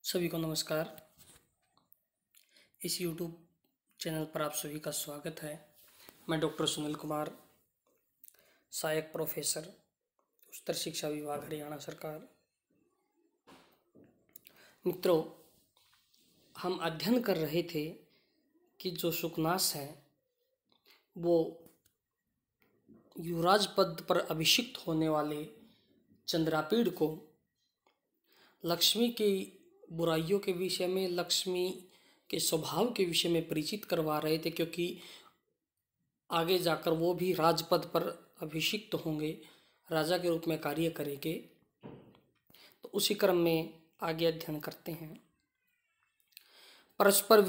सभी को नमस्कार। इस YouTube चैनल पर आप सभी का स्वागत है। मैं डॉक्टर सुनील कुमार, सहायक प्रोफेसर, उच्चतर शिक्षा विभाग, हरियाणा सरकार। मित्रों, हम अध्ययन कर रहे थे कि जो सुकनास है वो युवराज पद पर अभिषिक्त होने वाले चंद्रापीड़ को लक्ष्मी की बुराइयों के विषय में, लक्ष्मी के स्वभाव के विषय में परिचित करवा रहे थे, क्योंकि आगे जाकर वो भी राजपद पर अभिषिक्त होंगे, राजा के रूप में कार्य करेंगे। तो उसी क्रम में आगे अध्ययन करते हैं। परस्पर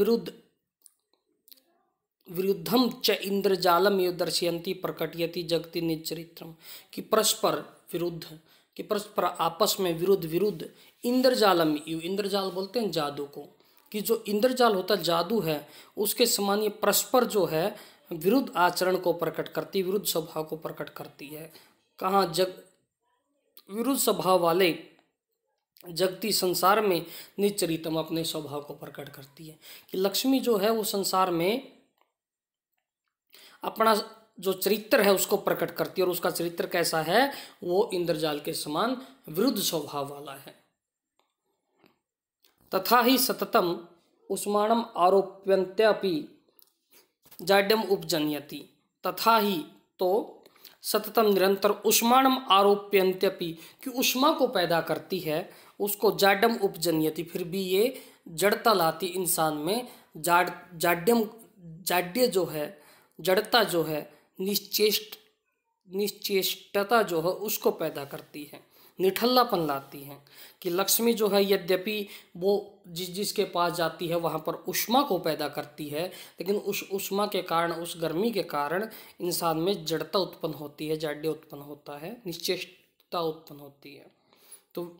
विरुद्धम च इंद्रजालम यो दर्शयन्ति प्रकटयति जगति निजचरित्रम। कि परस्पर विरुद्ध, कि परस्पर आपस में विरुद्ध इंद्रजालम, इंद्रजाल बोलते हैं जादू को, कि जो इंद्रजाल होता जादू है उसके समान ये परस्पर जो है विरुद्ध आचरण को प्रकट करती, विरुद्ध स्वभाव को प्रकट करती है। कहाँ विरुद्ध स्वभाव वाले जगती संसार में निजचरितम अपने स्वभाव को प्रकट करती है। कि लक्ष्मी जो है वो संसार में अपना जो चरित्र है उसको प्रकट करती है, और उसका चरित्र कैसा है, वो इंद्रजाल के समान विरुद्ध स्वभाव वाला है। तथा ही सततम उष्माणम आरोप्यन्त्यपि जाड्यम उपजनयति। तथा ही तो सततम निरंतर उष्माणम आरोप्यन्त्यपि, कि उष्मा को पैदा करती है, उसको जाड्यम उपजनयति, फिर भी ये जड़ता लाती इंसान में। जाड्य जो है, जड़ता जो है, निश्चेष्टता जो है उसको पैदा करती है, निठल्लापन लाती है। कि लक्ष्मी जो है यद्यपि वो जिसके पास जाती है वहाँ पर उष्मा को पैदा करती है, लेकिन उस उष्मा के कारण, उस गर्मी के कारण इंसान में जड़ता उत्पन्न होती है, जाड्य उत्पन्न होता है, निश्चेष्टता उत्पन्न होती है। तो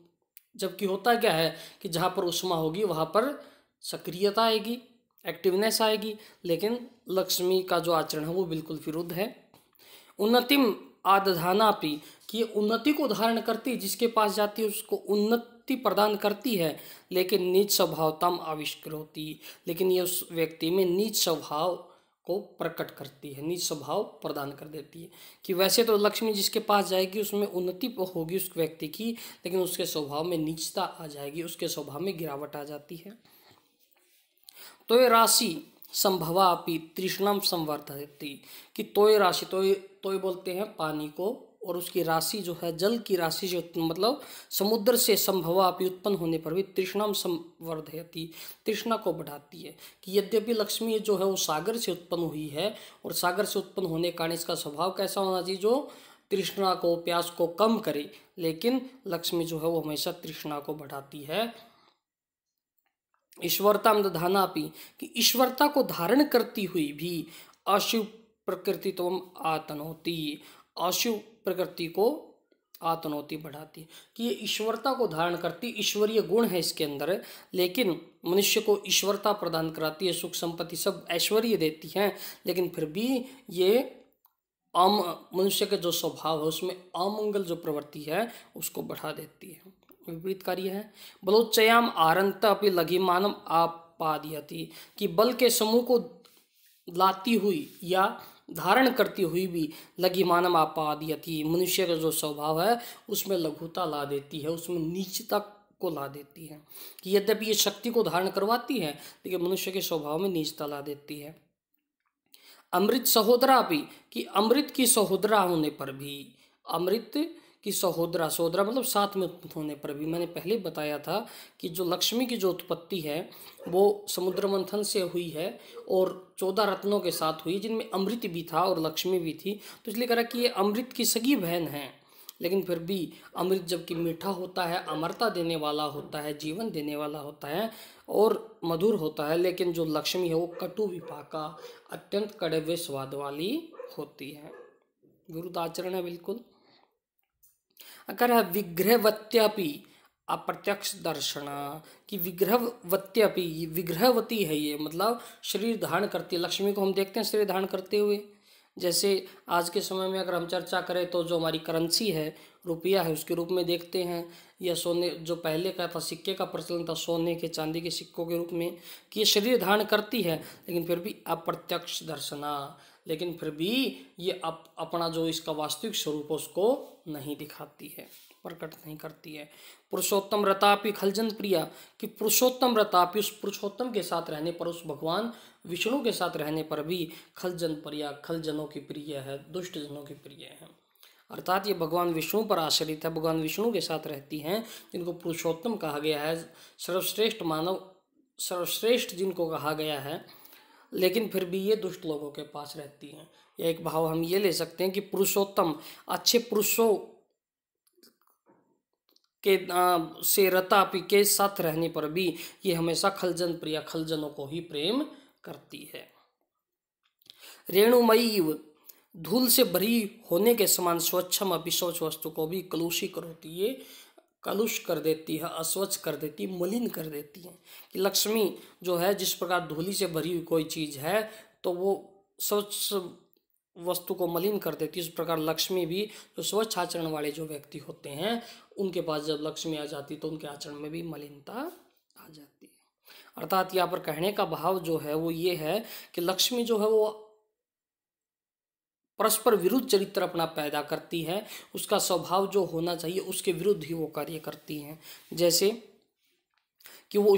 जबकि होता क्या है कि जहाँ पर उष्मा होगी वहाँ पर सक्रियता आएगी, एक्टिवनेस आएगी, लेकिन लक्ष्मी का जो आचरण है वो बिल्कुल विरुद्ध है। उन्नतिम आदधानापि, कि ये उन्नति को धारण करती, जिसके पास जाती है उसको उन्नति प्रदान करती है, लेकिन नीच स्वभावतम आविष्कृति, लेकिन ये उस व्यक्ति में नीच स्वभाव को प्रकट करती है, नीच स्वभाव प्रदान कर देती है। कि वैसे तो लक्ष्मी जिसके पास जाएगी उसमें उन्नति होगी उस व्यक्ति की, लेकिन उसके स्वभाव में नीचता आ जाएगी, उसके स्वभाव में गिरावट आ जाती है। तोय राशि संभवापि तृष्णाम संवर्धयति, कि तोय राशि, तोय बोलते हैं पानी को, और उसकी राशि जो है जल की राशि जो मतलब समुद्र से संभवापि उत्पन्न होने पर भी तृष्णाम संवर्धयति, तृष्णा को बढ़ाती है। कि यद्यपि लक्ष्मी जो है वो सागर से उत्पन्न हुई है, और सागर से उत्पन्न होने के कारण इसका स्वभाव कैसा होना चाहिए, जो तृष्णा को, प्यास को कम करे, लेकिन लक्ष्मी जो है वो हमेशा तृष्णा को बढ़ाती है। ईश्वरता दधानापि, कि ईश्वरता को धारण करती हुई भी अशिव प्रकृति तो आतनोती, अशिव प्रकृति को आतनोती बढ़ाती। कि ये ईश्वरता को धारण करती, ईश्वरीय गुण है इसके अंदर, लेकिन मनुष्य को ईश्वरता प्रदान कराती है, सुख संपत्ति सब ऐश्वर्य देती है, लेकिन फिर भी ये मनुष्य के जो स्वभाव है उसमें अमंगल जो प्रवृत्ति है उसको बढ़ा देती है, विपरीत कार्य है। बलोच्चयाम आरंत अपि लघिमानम आपादयति, कि बल के समूह को लाती हुई या धारण करती हुई भी लघिमानम आपादयति, मनुष्य का जो स्वभाव है उसमें लघुता ला देती है, उसमें नीचता को ला देती है। कि यद्यपि ये शक्ति को धारण करवाती है, लेकिन मनुष्य के स्वभाव में नीचता ला देती है। अमृत सहोदरा भी, कि अमृत की सहोदरा होने पर भी, अमृत कि सहोदरा मतलब साथ में उत्पन्न होने पर भी, मैंने पहले बताया था कि जो लक्ष्मी की जो उत्पत्ति है वो समुद्र मंथन से हुई है और 14 रत्नों के साथ हुई, जिनमें अमृत भी था और लक्ष्मी भी थी। तो इसलिए कहा कि ये अमृत की सगी बहन है, लेकिन फिर भी अमृत जबकि मीठा होता है, अमरता देने वाला होता है, जीवन देने वाला होता है और मधुर होता है, लेकिन जो लक्ष्मी है वो कटु विपाका, अत्यंत कड़वे स्वाद वाली होती है, विरुद्ध आचरण है बिल्कुल। अगर है विग्रहवत्यपि अप्रत्यक्ष दर्शन, कि विग्रहवत्यपि, विग्रहवती है ये, मतलब शरीर धारण करती है। लक्ष्मी को हम देखते हैं शरीर धारण करते हुए, जैसे आज के समय में अगर हम चर्चा करें तो जो हमारी करेंसी है, रुपया है, उसके रूप में देखते हैं, या सोने, जो पहले का था सिक्के का प्रचलन था सोने के चांदी के सिक्कों के रूप में, कि ये शरीर धारण करती है, लेकिन फिर भी अप्रत्यक्ष दर्शना, लेकिन फिर भी ये अपना जो इसका वास्तविक स्वरूप है उसको नहीं दिखाती है, प्रकट नहीं करती है। पुरुषोत्तम रतापि खलजन प्रिया, कि पुरुषोत्तम रतापि, उस पुरुषोत्तम के साथ रहने पर, उस भगवान विष्णु के साथ रहने पर भी खलजन प्रिया, खलजनों की प्रिय है, दुष्ट जनों की प्रिय है। अर्थात ये भगवान विष्णु पर आश्रित है, भगवान विष्णु के साथ रहती हैं, जिनको पुरुषोत्तम कहा गया है, सर्वश्रेष्ठ मानव, सर्वश्रेष्ठ जिनको कहा गया है, लेकिन फिर भी ये दुष्ट लोगों के पास रहती हैं। या एक भाव हम ये ले सकते हैं कि पुरुषोत्तम, अच्छे पुरुषों के से रतापि के साथ रहने पर भी ये हमेशा खलजन प्रिया, खलजनों को ही प्रेम करती है। रेणुमयी, धूल से भरी होने के समान स्वच्छम अभिशौच वस्तु को भी कलुषित होती है, कलुष कर देती है, अस्वच्छ कर देती है, मलिन कर देती है। कि लक्ष्मी जो है, जिस प्रकार धूली से भरी हुई कोई चीज़ है तो वो स्वच्छ वस्तु को मलिन कर देती है, उस प्रकार लक्ष्मी भी, जो स्वच्छ आचरण वाले जो व्यक्ति होते हैं, उनके पास जब लक्ष्मी आ जाती तो उनके आचरण में भी मलिनता आ जाती है। अर्थात यहाँ पर कहने का भाव जो है वो ये है कि लक्ष्मी जो है वो परस्पर विरुद्ध चरित्र अपना पैदा करती है, उसका स्वभाव जो होना चाहिए उसके विरुद्ध ही वो कार्य करती हैं। जैसे कि वो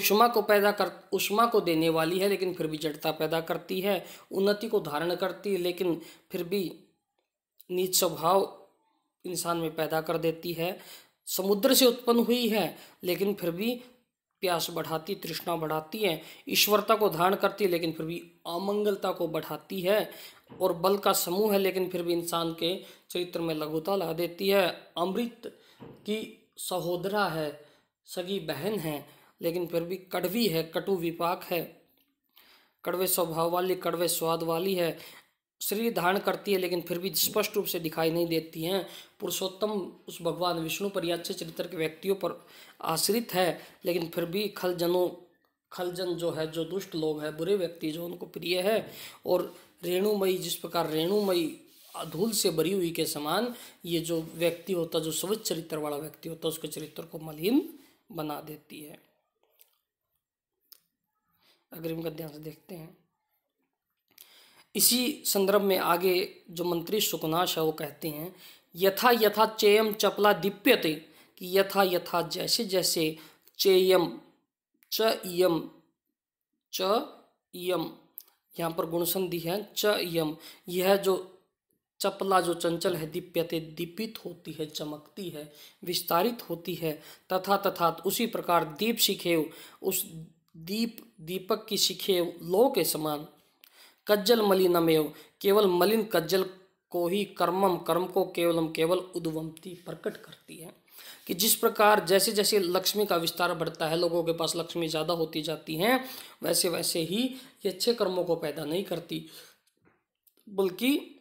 उष्मा को देने वाली है लेकिन फिर भी जड़ता पैदा करती है, उन्नति को धारण करती है लेकिन फिर भी नीच स्वभाव इंसान में पैदा कर देती है, समुद्र से उत्पन्न हुई है लेकिन फिर भी प्यास बढ़ाती, तृष्णा बढ़ाती है, ईश्वरता को धारण करती है लेकिन फिर भी अमंगलता को बढ़ाती है, और बल का समूह है लेकिन फिर भी इंसान के चरित्र में लघुता ला देती है, अमृत की सहोदरा है, सगी बहन है, लेकिन फिर भी कड़वी है, कटु विपाक है, कड़वे स्वभाव वाली, कड़वे स्वाद वाली है, शरीर धारण करती है लेकिन फिर भी स्पष्ट रूप से दिखाई नहीं देती हैं। पुरुषोत्तम उस भगवान विष्णु पर या अच्छे चरित्र के व्यक्तियों पर आश्रित है, लेकिन फिर भी खलजन जो है, जो दुष्ट लोग हैं, बुरे व्यक्ति जो उनको प्रिय है। और रेणुमयी, जिस प्रकार रेणुमयी धूल से भरी हुई के समान ये जो व्यक्ति होता, जो स्वच्छ चरित्र वाला व्यक्ति होता, उसके चरित्र को मलिन बना देती है। अग्रिम का ध्यान से देखते हैं। इसी संदर्भ में आगे जो मंत्री सुकनाश है वो कहते हैं, यथा यथा चेयम चपला दीप्यते, कि यथा यथा जैसे जैसे चेयम च यम, यहाँ पर गुण संधि है, च यम, यह जो चपला जो चंचल है, दीप्यते दीपित होती है, चमकती है, विस्तारित होती है, तथा तथा उसी प्रकार दीप शिखेव, उस दीपक की शिखेव लो के समान, कज्जल मलिनमेव, केवल मलिन कज्जल को ही कर्मम, कर्म को केवलम केवल उद्वमती, प्रकट करती है। कि जिस प्रकार जैसे जैसे लक्ष्मी का विस्तार बढ़ता है, लोगों के पास लक्ष्मी ज़्यादा होती जाती हैं, वैसे वैसे ही ये अच्छे कर्मों को पैदा नहीं करती, बल्कि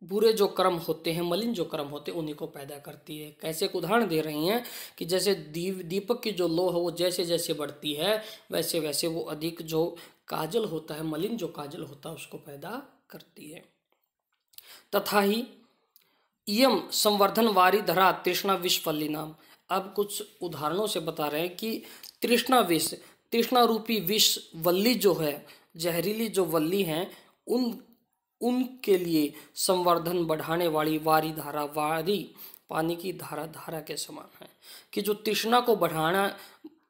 बुरे जो कर्म होते हैं, मलिन जो कर्म होते हैं, उन्हीं को पैदा करती है। कैसे एक उदाहरण दे रही हैं कि जैसे दीपक की जो लो है वो जैसे जैसे बढ़ती है, वैसे वैसे वो अधिक जो काजल होता है, मलिन जो काजल होता है, उसको पैदा करती है। तथा ही इयम संवर्धन वारी धरा तृष्णा विष वल्ली नाम। अब कुछ उदाहरणों से बता रहे हैं कि तृष्णा रूपी विष वल्ली जो है, जहरीली जो वल्ली हैं, उनके लिए संवर्धन बढ़ाने वाली वारी धारा, वारी पानी की धारा, धारा के समान है। कि जो तृष्णा को बढ़ाना,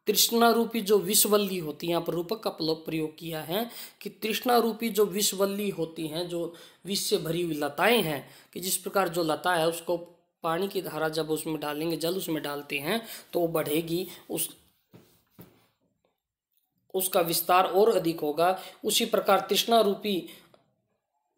तृष्णा रूपी जो विषवल्ली होती है, यहाँ पर रूपक का प्रयोग किया है कि तृष्णा रूपी जो विषवल्ली होती हैं, जो विष से भरी हुई लताएं हैं, कि जिस प्रकार जो लता है उसको पानी की धारा जब उसमें डालेंगे, जल उसमें डालते हैं तो वो बढ़ेगी, उसका विस्तार और अधिक होगा। उसी प्रकार तृष्णा रूपी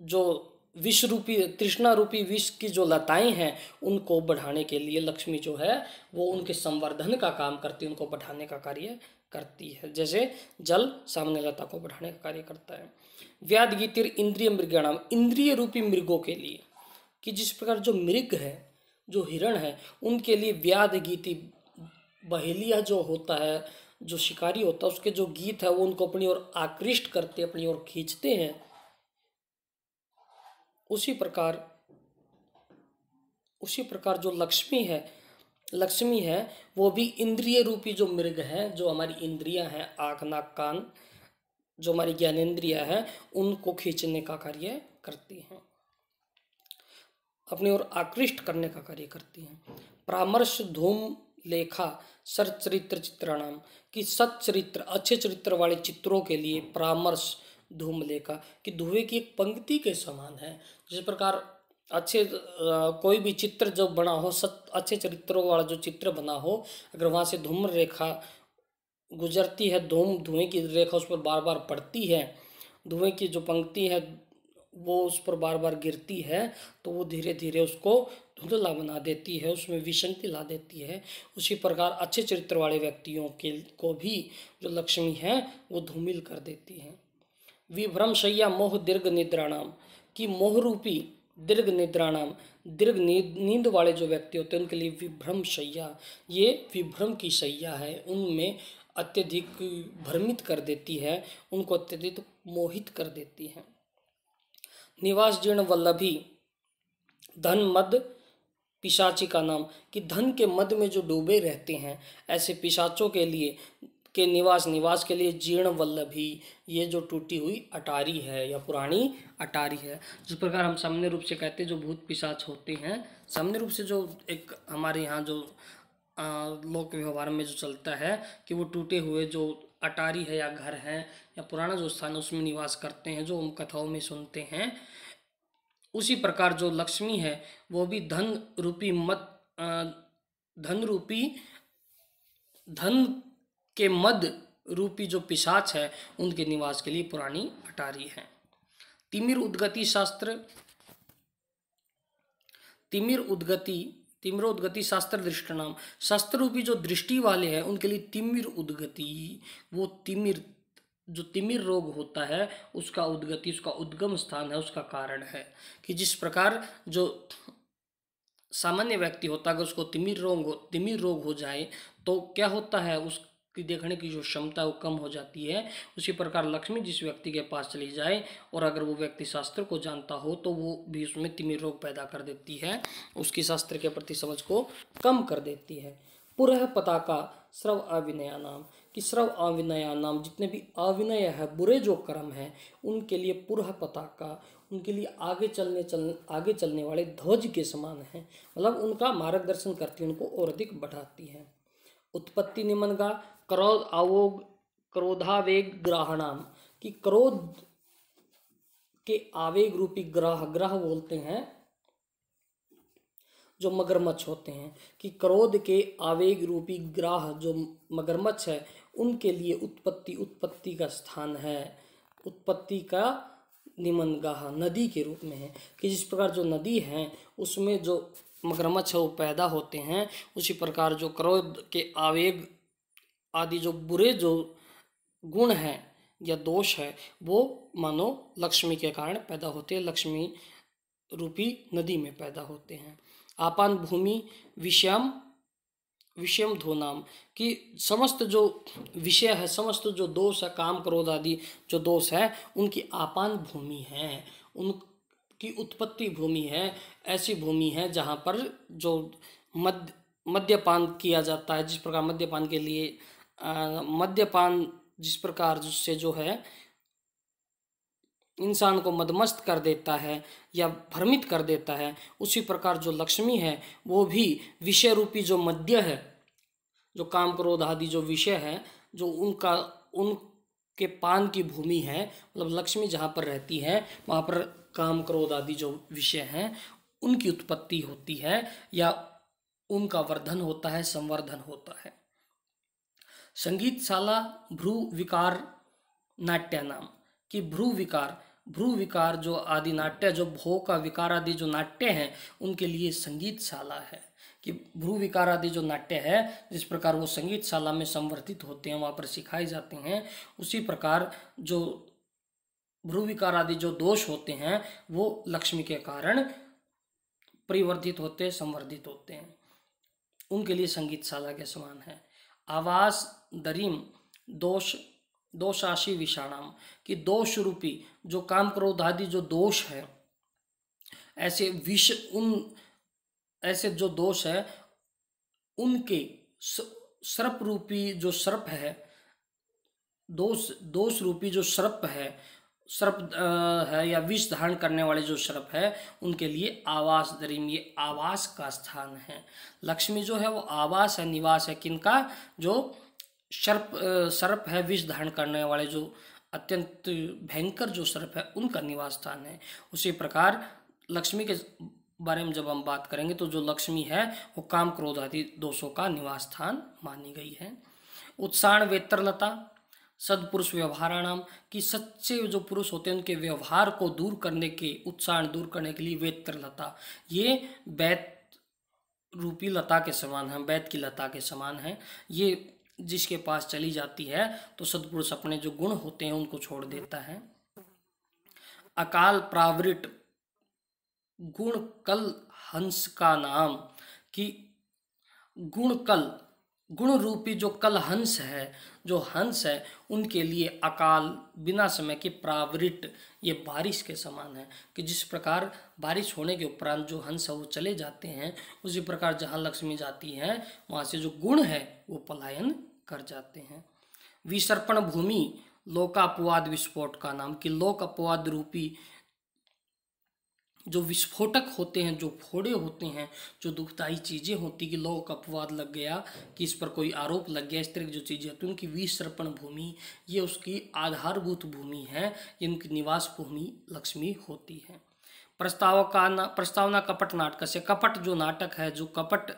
जो विष रूपी, तृष्णा रूपी विष की जो लताएं हैं, उनको बढ़ाने के लिए लक्ष्मी जो है वो उनके संवर्धन का काम करती है, उनको बढ़ाने का कार्य करती है, जैसे जल सामान्य लता को बढ़ाने का कार्य करता है। व्याध गीतिर इंद्रिय मृगणाम, इंद्रिय रूपी मृगों के लिए, कि जिस प्रकार जो मृग है, जो हिरण है, उनके लिए व्याध गीति, बहेलिया जो होता है, जो शिकारी होता है, उसके जो गीत है वो उनको अपनी ओर आकृष्ट करते, अपनी ओर खींचते हैं। उसी प्रकार जो लक्ष्मी है वो भी इंद्रिय रूपी जो मृग है, जो हमारी इंद्रियां हैं, आँख नाक कान, जो हमारी ज्ञानेंद्रिया है, उनको खींचने का कार्य करती हैं, अपनी ओर आकृष्ट करने का कार्य करती हैं। परामर्श धूम लेखा सच्चरित्र चित्राणाम, कि सच्चरित्र अच्छे चरित्र वाले चित्रों के लिए परामर्श धूम लेखा, कि धुएं की एक पंक्ति के समान है। जिस प्रकार कोई भी चित्र जो बना हो, अच्छे चरित्रों वाला जो चित्र बना हो, अगर वहाँ से धूम रेखा गुजरती है, धुएं की रेखा उस पर बार बार पड़ती है, धुएं की जो पंक्ति है वो उस पर बार बार गिरती है, तो वो धीरे धीरे उसको धुंधला बना देती है, उसमें विसंगति ला देती है। उसी प्रकार अच्छे चरित्र वाले व्यक्तियों को भी जो लक्ष्मी है वो धूमिल कर देती है। विभ्रम शय्या मोह दीर्घ निद्राणाम, कि मोह रूपी दीर्घ निद्राणाम, दीर्घ नींद वाले जो व्यक्ति होते हैं उनके लिए विभ्रम शय्या, ये विभ्रम की शैया है, उनमें अत्यधिक भ्रमित कर देती है, उनको अत्यधिक मोहित कर देती है। निवास जीर्ण वल्लभी धन मद पिशाची का नाम, कि धन के मद में जो डूबे रहते हैं ऐसे पिशाचों के लिए के निवास के लिए जीर्ण वल्लभी, ये जो टूटी हुई अटारी है या पुरानी अटारी है। जिस प्रकार हम सामान्य रूप से कहते हैं जो भूत पिशाच होते हैं, सामान्य रूप से जो एक हमारे यहाँ जो लोक व्यवहार में जो चलता है कि वो टूटे हुए जो अटारी है या घर है या पुराना जो स्थान है उसमें निवास करते हैं, जो हम कथाओं में सुनते हैं। उसी प्रकार जो लक्ष्मी है वो भी धन के मद रूपी जो पिशाच है उनके निवास के लिए पुरानी अटारी है। तिमिर उद्गति शास्त्र दृष्ट नाम, शास्त्र रूपी जो दृष्टि वाले हैं उनके लिए तिमिर उद्गति, वो जो तिमिर रोग होता है उसका उद्गति, उसका उद्गम स्थान है, उसका कारण है। कि जिस प्रकार जो सामान्य व्यक्ति होता है अगर उसको तिमिर रोग हो जाए तो क्या होता है, उसकी देखने की जो क्षमता है वो कम हो जाती है। उसी प्रकार लक्ष्मी जिस व्यक्ति के पास चली जाए और अगर वो व्यक्ति शास्त्र को जानता हो तो वो भी उसमें तिमिर रोग पैदा कर देती है, उसकी शास्त्र के प्रति समझ को कम कर देती है। पुरः पताका श्रव अविनया नाम, कि श्रव अविनया नाम, जितने भी अविनय है बुरे जो कर्म है उनके लिए पुरः पताका, उनके लिए आगे चलने वाले ध्वज के समान है, मतलब उनका मार्गदर्शन करती है, उनको और अधिक बढ़ाती है। उत्पत्ति निमनगा क्रोधावेग ग्राहणाम, कि क्रोध के आवेग रूपी ग्रह बोलते हैं जो मगरमच्छ होते हैं, कि क्रोध के आवेग रूपी ग्राह जो मगरमच्छ है उनके लिए उत्पत्ति का स्थान है, उत्पत्ति का निमनगाह नदी के रूप में है। कि जिस प्रकार जो नदी है उसमें जो मगरमच्छ है वो पैदा होते हैं, उसी प्रकार जो क्रोध के आवेग आदि जो बुरे जो गुण हैं या दोष है वो मानो लक्ष्मी के कारण पैदा होते हैं, लक्ष्मी रूपी नदी में पैदा होते हैं। आपान भूमि विषयम धोनाम, कि समस्त जो विषय है, समस्त जो दोष है, काम क्रोध आदि जो दोष है उनकी आपान भूमि है, उनकी उत्पत्ति भूमि है, ऐसी भूमि है जहाँ पर जो मद्यपान किया जाता है। जिस प्रकार मद्यपान के लिए मद्यपान जिस प्रकार से जो है इंसान को मदमस्त कर देता है या भ्रमित कर देता है, उसी प्रकार जो लक्ष्मी है वो भी विषय रूपी जो मद्य है, जो काम क्रोध आदि जो विषय है, जो उनके पान की भूमि है, मतलब लक्ष्मी जहाँ पर रहती है वहाँ पर काम क्रोध आदि जो विषय हैं उनकी उत्पत्ति होती है या उनका वर्धन होता है, संवर्धन होता है। संगीतशाला भ्रू विकार नाट्य नाम, कि भ्रू विकार जो आदि नाट्य, जो भो का विकार आदि जो नाट्य हैं उनके लिए संगीतशाला है। कि भ्रू विकार आदि जो नाट्य है जिस प्रकार वो संगीतशाला में संवर्धित होते हैं, वहाँ पर सिखाए जाते हैं, उसी प्रकार जो भ्रू विकार आदि जो दोष होते हैं वो लक्ष्मी के कारण परिवर्धित होते हैं, संवर्धित होते हैं, उनके लिए संगीतशाला के समान है। आवास दरीम दोषाशी विषाणाम, कि दोष रूपी जो काम क्रोध आदि जो दोष है ऐसे विष ऐसे जो दोष है उनके सर्प रूपी जो सर्प है, दोष रूपी जो सर्प है, है या विष धारण करने वाले जो सर्प है, उनके लिए आवास दरीम, ये आवास का स्थान है। लक्ष्मी जो है वो आवास है, निवास है किनका, जो सर्प है, विष धारण करने वाले जो अत्यंत भयंकर जो सर्प है उनका निवास स्थान है। उसी प्रकार लक्ष्मी के बारे में जब हम बात करेंगे तो जो लक्ष्मी है वो काम क्रोध आदि दोषों का निवास स्थान मानी गई है। उत्साण वेत्रलता सदपुरुष व्यवहाराणाम, कि सच्चे जो पुरुष होते हैं उनके व्यवहार को दूर करने के, उत्साह दूर करने के लिए वेत्रलता, ये बैत रूपी लता के समान है, बैत की लता के समान है। ये जिसके पास चली जाती है तो सदपुरुष अपने जो गुण होते हैं उनको छोड़ देता है। अकाल प्रावृत गुण कल हंस का नाम, कि गुण रूपी जो कल हंस है, जो हंस है उनके लिए अकाल बिना समय के प्रावृत, ये बारिश के समान है। कि जिस प्रकार बारिश होने के उपरांत जो हंस है वो चले जाते हैं, उसी प्रकार जहाँ लक्ष्मी जाती हैं वहाँ से जो गुण है वो पलायन कर जाते हैं। विसर्पण भूमि लोकापवाद विस्फोट का नाम, कि लोक अपवाद रूपी जो विस्फोटक होते हैं, जो फोड़े होते हैं, जो दुखदाई चीज़ें होती कि लोक अपवाद लग गया, कि इस पर कोई आरोप लग गया, इस तरह की जो चीज़ें होती हैं उनकी विसर्पण भूमि, ये उसकी आधारभूत भूमि है, ये उनकी निवास भूमि लक्ष्मी होती है। प्रस्तावना कपट नाटक से, कपट जो नाटक है, जो कपट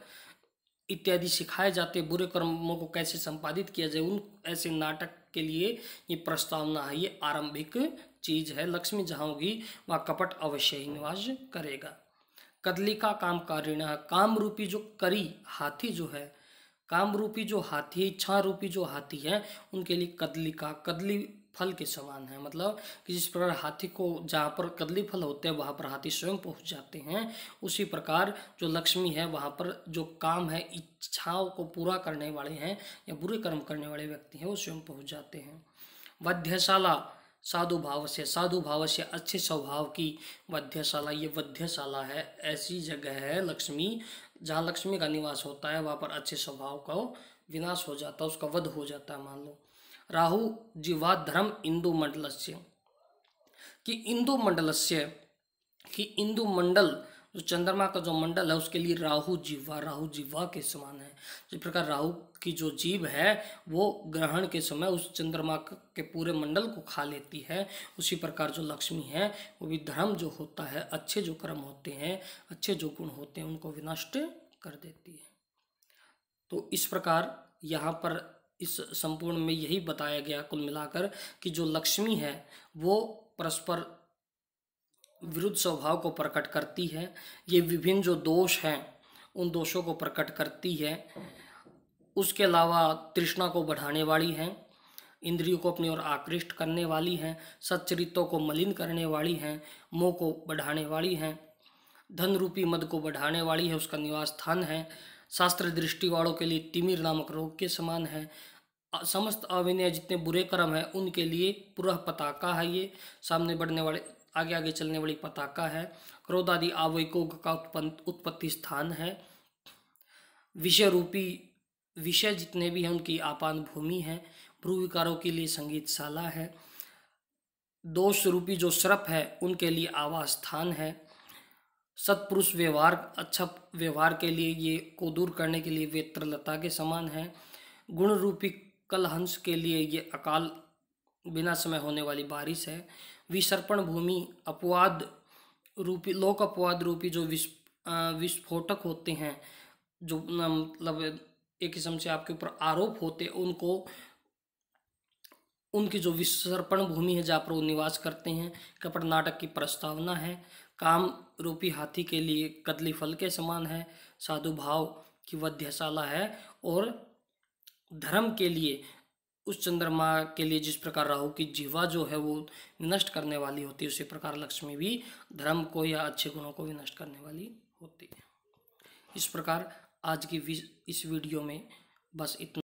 इत्यादि सिखाए जाते, बुरे कर्मों को कैसे संपादित किया जाए, उन ऐसे नाटक के लिए ये प्रस्तावना है, ये आरंभिक चीज है। लक्ष्मी जहाँ होगी वहाँ कपट अवश्य ही निवास करेगा। कदलिका काम कारिण, काम रूपी जो करी हाथी जो है, काम रूपी जो हाथी, इच्छा रूपी जो हाथी है, उनके लिए कदलिका, कदली फल के समान है। मतलब कि जिस प्रकार हाथी को जहाँ पर कदली फल होते हैं वहाँ पर हाथी स्वयं पहुँच जाते हैं, उसी प्रकार जो लक्ष्मी है वहाँ पर जो काम है, इच्छाओं को पूरा करने वाले हैं या बुरे कर्म करने वाले व्यक्ति हैं वो स्वयं पहुँच जाते हैं। वध्यशाला साधु भाव से अच्छे स्वभाव की वध्यशाला, ये वध्यशाला है, ऐसी जगह है लक्ष्मी जहाँ लक्ष्मी का निवास होता है, वहाँ पर अच्छे स्वभाव का विनाश हो जाता है, उसका वध हो जाता है। मान लो राहु जिह्वा धर्म इंदु मंडलस्य, कि इंदु मंडलस्य, कि इंदु मंडल जो चंद्रमा का जो मंडल है उसके लिए राहु जिह्वा के समान है। जिस प्रकार राहु की जो जीभ है वो ग्रहण के समय उस चंद्रमा के पूरे मंडल को खा लेती है, उसी प्रकार जो लक्ष्मी है वो भी धर्म जो होता है, अच्छे जो कर्म होते हैं, अच्छे जो गुण होते हैं उनको विनष्ट कर देती है। तो इस प्रकार यहाँ पर इस संपूर्ण में यही बताया गया कुल मिलाकर कि जो लक्ष्मी है वो परस्पर विरुद्ध स्वभाव को प्रकट करती है। ये विभिन्न जो दोष हैं उन दोषों को प्रकट करती है। उसके अलावा तृष्णा को बढ़ाने वाली है, इंद्रियों को अपनी ओर आकृष्ट करने वाली है, सच्चरित्रों को मलिन करने वाली है, मोह को बढ़ाने वाली है, धन रूपी मद को बढ़ाने वाली है, उसका निवास स्थान है। शास्त्र दृष्टि वालों के लिए तिमिर नामक रोग के समान है। समस्त अविनय जितने बुरे कर्म हैं उनके लिए पुरः पताका है, ये सामने बढ़ने वाले आगे आगे चलने वाली पताका है। क्रोध आदि आवयकों का उत्पत्ति स्थान है। विषय रूपी विषय जितने भी हैं उनकी आपान भूमि है। भ्रू विकारों के लिए संगीतशाला है। दोष रूपी जो सर्प है उनके लिए आवास स्थान है। सत्पुरुष व्यवहार, अच्छा व्यवहार के लिए ये को दूर करने के लिए वेत्रलता के समान है। गुण रूपी कलहंस के लिए ये अकाल बिना समय होने वाली बारिश है। विसर्पण भूमि अपवाद रूपी, लोक अपवाद रूपी जो विस्फोटक होते हैं, जो मतलब एक किस्म से आपके ऊपर आरोप होते हैं, उनको उनकी जो विसर्पण भूमि है जहाँ पर वो निवास करते हैं। कपट नाटक की प्रस्तावना है। काम रूपी हाथी के लिए कदली फल के समान है। साधु भाव की वध्यशाला है। और धर्म के लिए उस चंद्रमा के लिए जिस प्रकार राहु की जिह्वा जो है वो विनष्ट करने वाली होती है, उसी प्रकार लक्ष्मी भी धर्म को या अच्छे गुणों को विनष्ट करने वाली होती है। इस प्रकार आज की इस वीडियो में बस इतना।